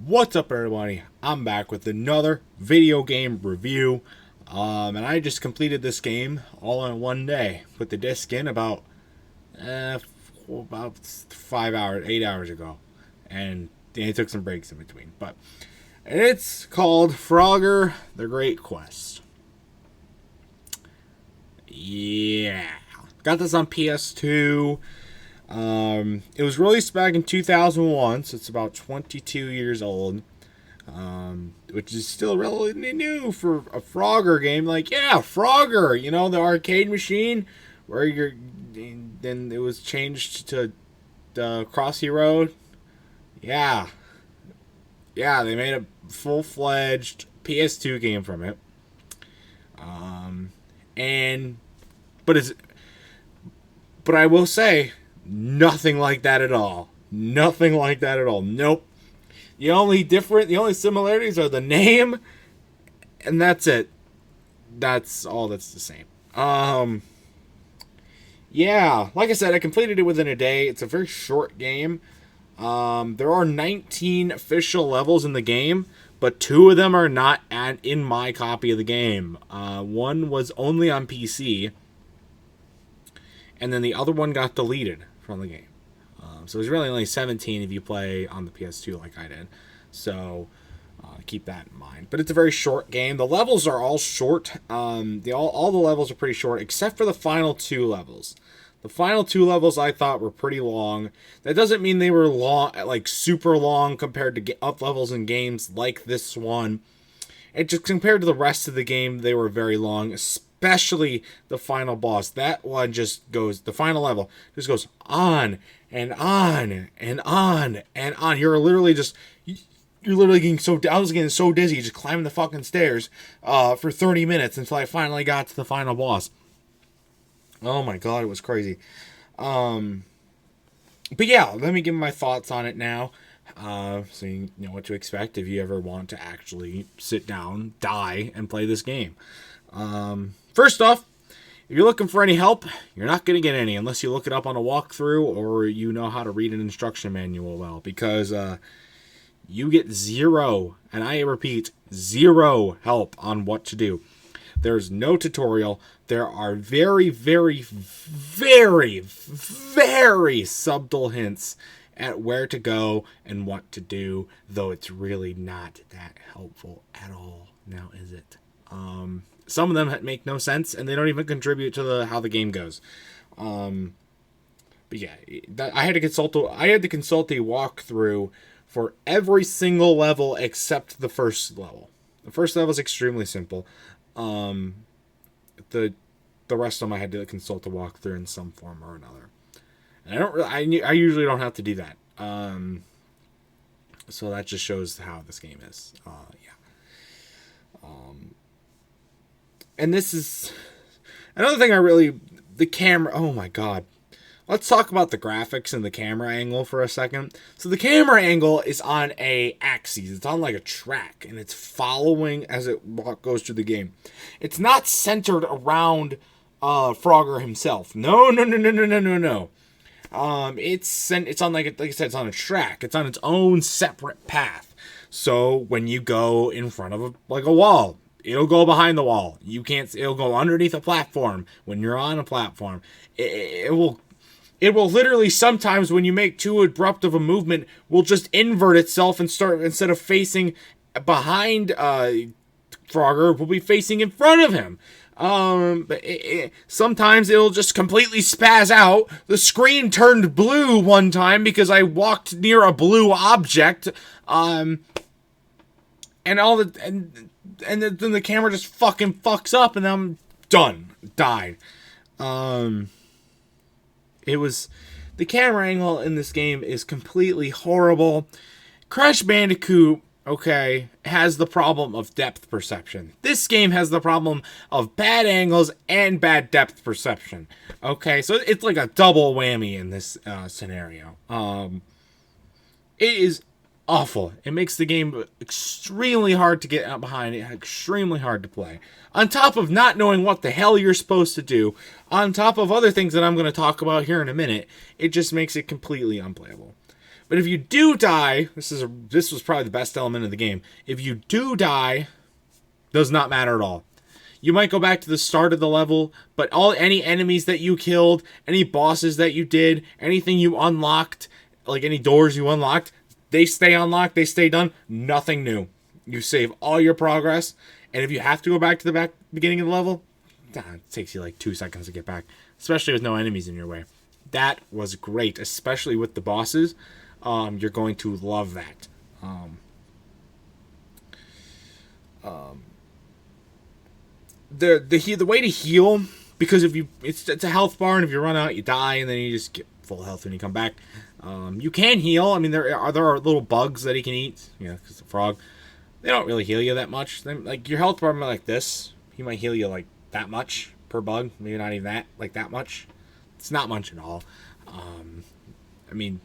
What's up, everybody? I'm back with another video game review. And I just completed this game all in one day. Put the disc in about 5 hours, 8 hours ago. And it took some breaks in between. But it's called Frogger: The Great Quest. Yeah. Got this on PS2. It was released back in 2001, so it's about 22 years old, which is still relatively new for a Frogger game. Like, yeah, Frogger, the arcade machine where then it was changed to Crossy Road. Yeah, they made a full-fledged PS2 game from it. But I will say, nothing like that at all. Nothing like that at all. Nope. The only similarities are the name, and that's it. That's all that's the same. Yeah, like I said, I completed it within a day. It's a very short game. There are 19 official levels in the game, but 2 of them are not in my copy of the game. One was only on PC, and then the other one got deleted from the game. So there's really only 17 if you play on the PS2 like I did. So keep that in mind. But it's a very short game. The levels are all short. All the levels are pretty short, except for the final 2 levels. The final 2 levels I thought were pretty long. That doesn't mean they were long, like super long compared to up levels in games like this one. It just compared to the rest of the game, they were very long, especially the final boss. That one the final level just goes on and on and on and on. You're literally getting I was getting so dizzy just climbing the fucking stairs for 30 minutes until I finally got to the final boss. Oh my god, it was crazy. But yeah, let me give my thoughts on it now. So you know what to expect if you ever want to actually sit down, die, and play this game. First off, if you're looking for any help, you're not going to get any unless you look it up on a walkthrough or you know how to read an instruction manual well, because you get zero, and I repeat, zero help on what to do. There's no tutorial. There are very, very, very, very subtle hints at where to go and what to do, though it's really not that helpful at all. Now, is it? Some of them make no sense, and they don't even contribute to how the game goes. But yeah, I had to consult a walkthrough for every single level except the first level. The first level is extremely simple. The rest of them I had to consult a walkthrough in some form or another. And I usually don't have to do that. So that just shows how this game is. And this is another thing the camera, oh my god. Let's talk about the graphics and the camera angle for a second. So the camera angle is on a axis. It's on like a track, and it's following as it goes through the game. It's not centered around Frogger himself. No. It's on like I said, it's on a track. It's on its own separate path. So when you go in front of a wall, it'll go behind the wall. It'll go underneath a platform when you're on a platform. It will literally sometimes, when you make too abrupt of a movement, will just invert itself and start, instead of facing behind Frogger, will be facing in front of him. Sometimes it'll just completely spaz out. The screen turned blue one time because I walked near a blue object. And then the camera just fucking fucks up, and I'm done. Died. The camera angle in this game is completely horrible. Crash Bandicoot, okay, has the problem of depth perception. This game has the problem of bad angles and bad depth perception. Okay, so it's like a double whammy in this scenario. It is awful. It makes the game extremely hard to get out behind, extremely hard to play. On top of not knowing what the hell you're supposed to do, on top of other things that I'm going to talk about here in a minute, it just makes it completely unplayable. But if you do die, this was probably the best element of the game. If you do die, does not matter at all. You might go back to the start of the level, but any enemies that you killed, any bosses that you did, anything you unlocked, like any doors you unlocked, they stay unlocked, they stay done. Nothing new. You save all your progress, and if you have to go back to the beginning of the level, it takes you like 2 seconds to get back, especially with no enemies in your way. That was great, especially with the bosses. You're going to love that. The way to heal, because if it's a health bar, and if you run out, you die, and then you just get full health when you come back. You can heal. I mean, there are little bugs that he can eat. Because the frog, they don't really heal you that much. Like your health bar like this, he might heal you like that much per bug. Maybe not even that much. It's not much at all. I mean,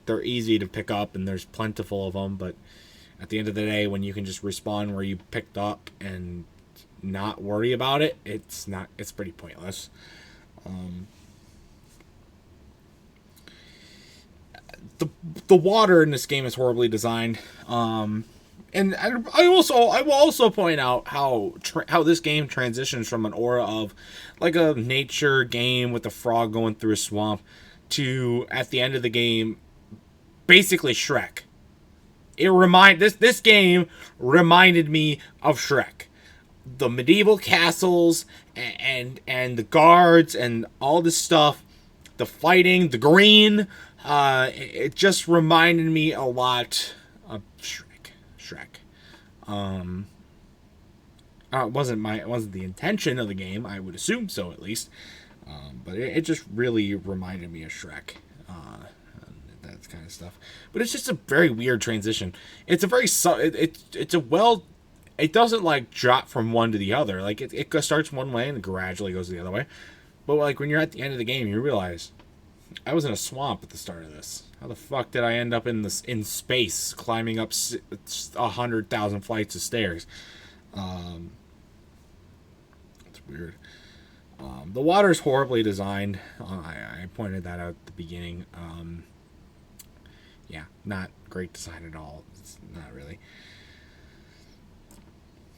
they're easy to pick up, and there's plentiful of them. But at the end of the day, when you can just respawn where you picked up and not worry about it, it's pretty pointless. The water in this game is horribly designed. And I will also point out how this game transitions from an aura of like a nature game with a frog going through a swamp to, at the end of the game, basically Shrek. This game reminded me of Shrek. The medieval castles and the guards and all this stuff, the fighting, the green, it just reminded me a lot of Shrek. It wasn't the intention of the game. I would assume so, at least. But it just really reminded me of Shrek. That kind of stuff. But it's just a very weird transition. It's a very it doesn't like drop from one to the other. Like it starts one way and gradually goes the other way. But like when you're at the end of the game, you realize I was in a swamp at the start of this. How the fuck did I end up in space, climbing up 100,000 flights of stairs? It's weird. The water's horribly designed. I pointed that out at the beginning. Yeah, not great design at all. It's not really.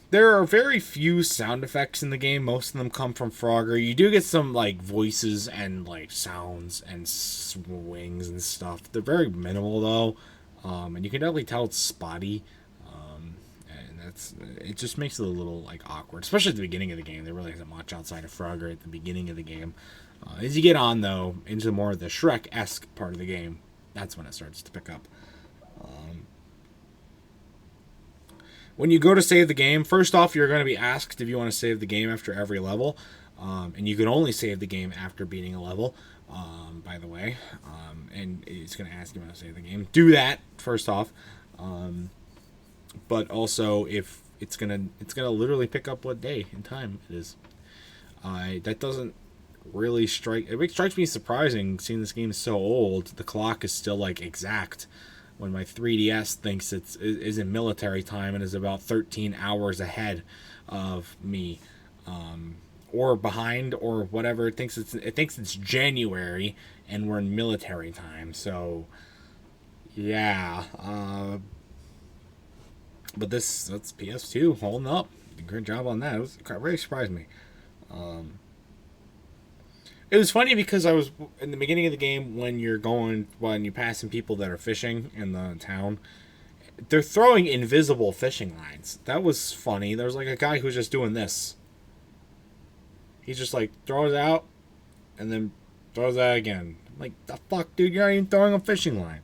There are very few sound effects in the game. Most of them come from Frogger. You do get some like voices and like sounds and swings and stuff. They're very minimal though, and you can definitely tell it's spotty. And it just makes it a little like awkward, especially at the beginning of the game. There really isn't much outside of Frogger at the beginning of the game. As you get on though into more of the Shrek-esque part of the game, that's when it starts to pick up. When you go to save the game, first off, you're going to be asked if you want to save the game after every level. And you can only save the game after beating a level, by the way. And it's going to ask you want to save the game. Do that, first off. But also, if it's gonna literally pick up what day and time it is. That doesn't really strike... It strikes me surprising, seeing this game is so old. The clock is still, like, exact. When my 3DS thinks is in military time and is about 13 hours ahead of me, or behind, or whatever. It thinks it's January and we're in military time. So, yeah. But that's PS2 holding up. Great job on that. It really surprised me. It was funny because I was in the beginning of the game when you're passing people that are fishing in the town. They're throwing invisible fishing lines. That was funny. There was like a guy who was just doing this. He just like throws out and then throws out again. I'm like, the fuck, dude, you're not even throwing a fishing line.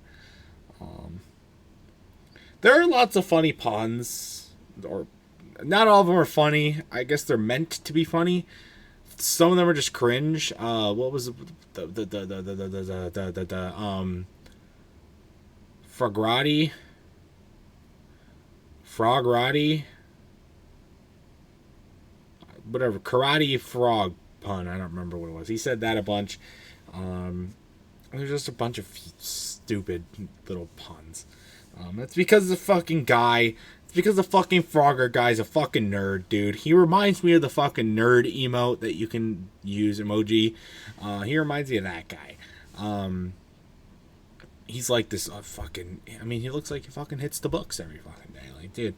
There are lots of funny puns, or not all of them are funny. I guess they're meant to be funny. Some of them are just cringe. What was Frograti, whatever, karate frog pun. I don't remember what it was. He said that a bunch. There's just a bunch of stupid little puns. That's because the fucking guy. It's because the fucking Frogger guy's a fucking nerd, dude. He reminds me of the fucking nerd emote that you can use, emoji. He reminds me of that guy. he's like this fucking. I mean, he looks like he fucking hits the books every fucking day. Like, dude.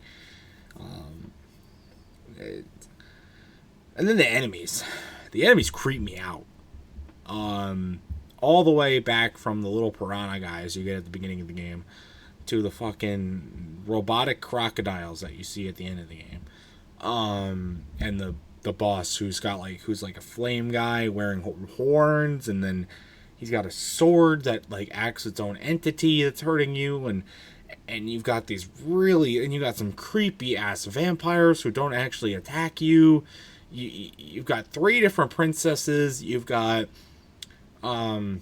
It, and then the enemies. The enemies creep me out. All the way back from the little piranha guys you get at the beginning of the game to the fucking robotic crocodiles that you see at the end of the game. And the boss who's like a flame guy wearing horns, and then he's got a sword that like acts its own entity that's hurting you, and you've got you got some creepy ass vampires who don't actually attack you. You've got 3 different princesses. You've got who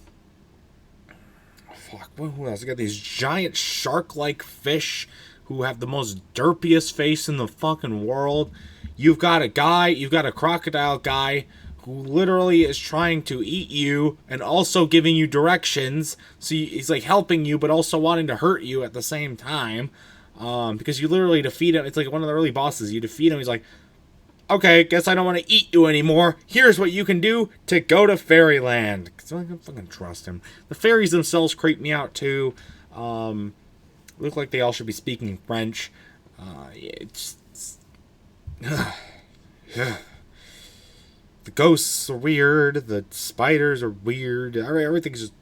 else? You got these giant shark-like fish who have the most derpiest face in the fucking world. You've got a crocodile guy who literally is trying to eat you and also giving you directions. So he's like helping you, but also wanting to hurt you at the same time. Because you literally defeat him. It's like one of the early bosses. You defeat him. He's like, okay, guess I don't want to eat you anymore. Here's what you can do to go to Fairyland. Because I don't fucking trust him. The fairies themselves creep me out too. Look like they all should be speaking French. The ghosts are weird. The spiders are weird. Everything's just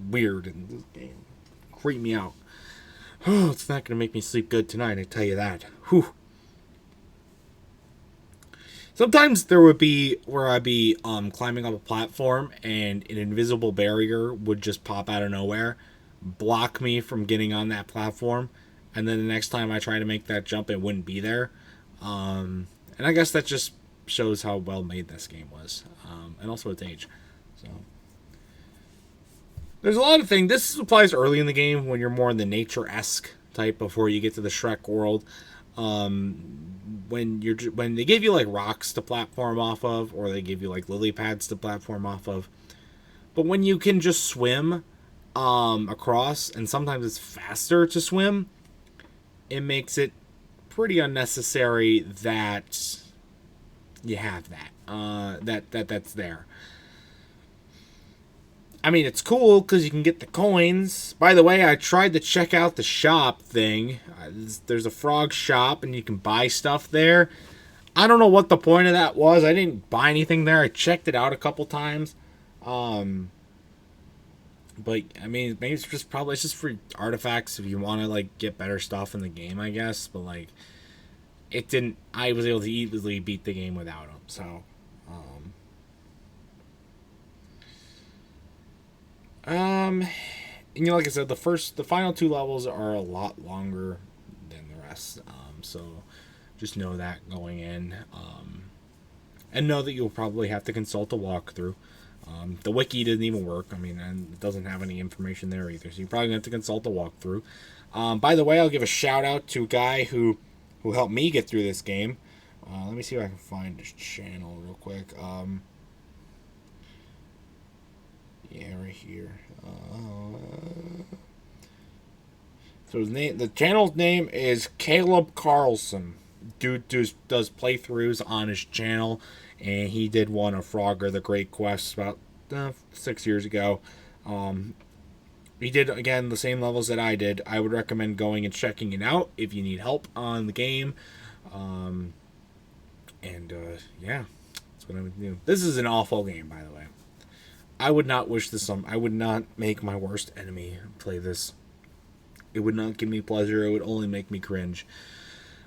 weird in this game. Creep me out. Oh, it's not gonna make me sleep good tonight, I tell you that. Whew. Sometimes there would be where I'd be climbing up a platform and an invisible barrier would just pop out of nowhere, block me from getting on that platform, and then the next time I try to make that jump, it wouldn't be there. And I guess that just shows how well made this game was, and also its age. So there's a lot of things. This applies early in the game when you're more in the nature-esque type before you get to the Shrek world. When they give you like rocks to platform off of, or they give you like lily pads to platform off of, but when you can just swim across, and sometimes it's faster to swim, it makes it pretty unnecessary that you have that's there. I mean, it's cool because you can get the coins. By the way, I tried to check out the shop thing. There's a frog shop, and you can buy stuff there. I don't know what the point of that was. I didn't buy anything there. I checked it out a couple times. But, I mean, maybe it's just for artifacts if you want to, like, get better stuff in the game, I guess. But, like, I was able to easily beat the game without them, so... And like I said, the final 2 levels are a lot longer than the rest. So just know that going in. And know that you'll probably have to consult a walkthrough. The wiki doesn't even work. I mean, and it doesn't have any information there either. So you're probably going to have to consult a walkthrough. By the way, I'll give a shout out to a guy who helped me get through this game. Let me see if I can find his channel real quick. Yeah, right here. So the channel's name is Caleb Carlson. Dude does playthroughs on his channel, and he did one of Frogger the Great Quest about 6 years ago. He did, again, the same levels that I did. I would recommend going and checking it out if you need help on the game. Yeah, that's what I would do. This is an awful game, by the way. I would not wish this on. I would not make my worst enemy play this. It would not give me pleasure. It would only make me cringe.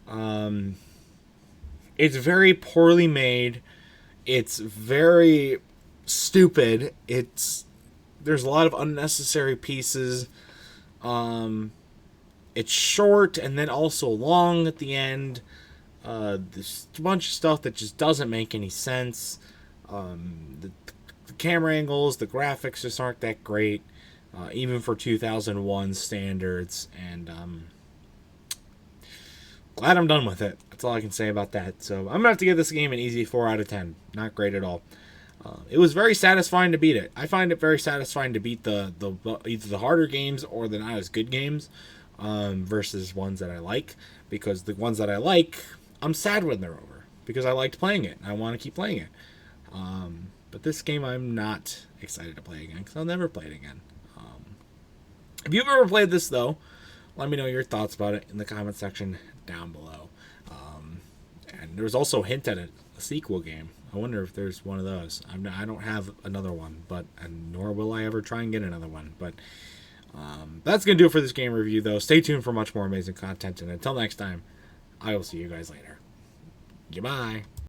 It's very poorly made. It's very stupid. There's a lot of unnecessary pieces. It's short and then also long at the end. There's a bunch of stuff that just doesn't make any sense. The camera angles, the graphics just aren't that great, even for 2001 standards, and glad I'm done with it. That's all I can say about that. So I'm gonna have to give this game an easy 4 out of 10. Not great at all. It was very satisfying to beat it. I find it very satisfying to beat the either the harder games or the not as good games, versus ones that I like, because the ones that I like, I'm sad when they're over because I liked playing it and I want to keep playing it. But this game I'm not excited to play again because I'll never play it again. If you've ever played this, though, let me know your thoughts about it in the comment section down below. And there's also a hint at a sequel game. I wonder if there's one of those. I don't have another one, and nor will I ever try and get another one. But that's going to do it for this game review, though. Stay tuned for much more amazing content. And until next time, I will see you guys later. Goodbye.